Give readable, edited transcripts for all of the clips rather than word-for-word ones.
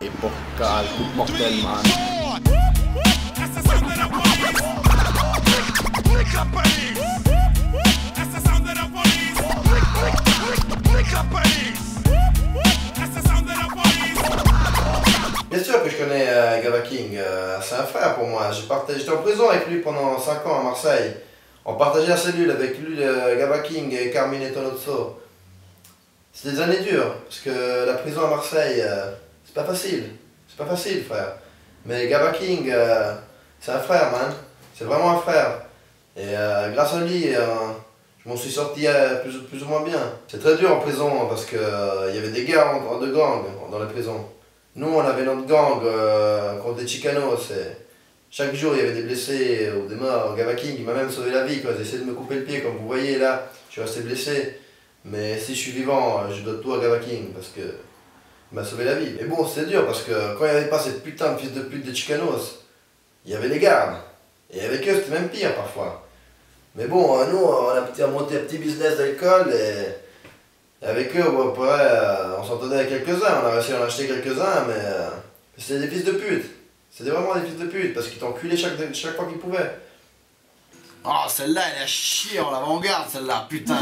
Epocale, coup mortel, man. Bien sûr que je connais Gava King, c'est un frère pour moi. J'étais en prison avec lui pendant 5 ans à Marseille. On partageait la cellule avec lui, Gava King et Carmine Tonozzo. C'est des années dures, parce que la prison à Marseille, c'est pas facile. C'est pas facile, frère. Mais Gava King, c'est un frère, man. C'est vraiment un frère. Et grâce à lui, je m'en suis sorti plus ou moins bien. C'est très dur en prison, parce qu'il y avait des guerres de gangs dans les prisons. Nous, on avait notre gang contre des Chicanos. Chaque jour, il y avait des blessés ou des morts. Gava King, il m'a même sauvé la vie. J'ai essayé de me couper le pied, comme vous voyez là. Je suis resté blessé. Mais si je suis vivant, je dois tout à Gava King parce que il m'a sauvé la vie. Mais bon, c'était dur parce que quand il n'y avait pas cette putain de fils de pute de Chicanos, il y avait les gardes. Et avec eux, c'était même pire parfois. Mais bon, nous, on a monté un petit business d'alcool et avec eux, on s'entendait avec quelques-uns. On a réussi à en acheter quelques-uns, mais c'était des fils de pute. C'était vraiment des fils de pute parce qu'ils t'enculaient chaque fois qu'ils pouvaient. Oh, celle-là, elle a chié en l'avant-garde, celle-là, putain.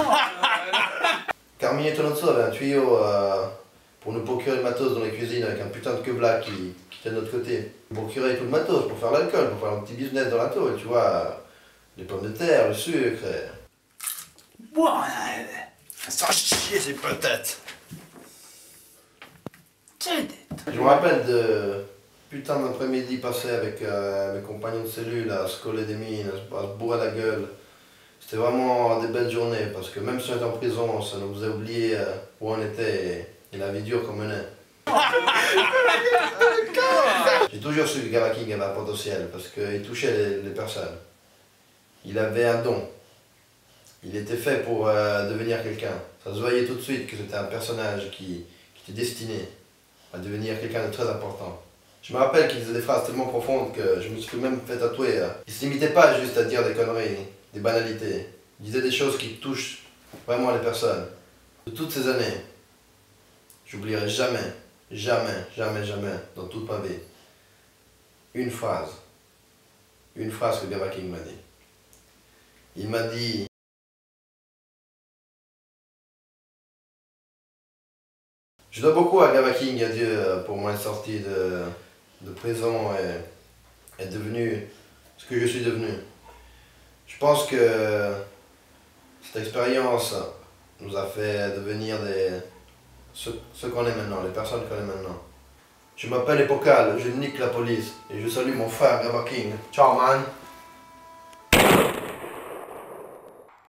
Carmine Tonozzo avait un tuyau pour nous procurer le matos dans les cuisines avec un putain de queue qui était de notre côté. Il procurait tout le matos pour faire l'alcool, pour faire un petit business dans la tôle, tu vois. Les pommes de terre, le sucre. Bon, ça a chier ces patates. Je me rappelle de putain d'après-midi passé avec mes compagnons de cellule à se coller des mines, à se bourrer la gueule. C'était vraiment des belles journées parce que même si on était en prison, ça nous faisait oublier où on était et la vie dure qu'on menait. J'ai toujours su que Gava King avait un potentiel parce qu'il touchait les personnes. Il avait un don. Il était fait pour devenir quelqu'un. Ça se voyait tout de suite que c'était un personnage qui était destiné à devenir quelqu'un de très important. Je me rappelle qu'il disait des phrases tellement profondes que je me suis même fait tatouer. Il ne se limitait pas juste à dire des conneries, des banalités. Il disait des choses qui touchent vraiment les personnes. De toutes ces années, j'oublierai jamais, jamais, jamais, jamais, dans toute ma vie, une phrase que Gava King m'a dit. Il m'a dit: je dois beaucoup à Gava King et à Dieu pour m'être sorti de prison et devenu ce que je suis devenu. Je pense que cette expérience nous a fait devenir ceux qu'on est maintenant, les personnes qu'on est maintenant. Je m'appelle Epocale, je nique la police et je salue mon frère Gava King. Ciao man!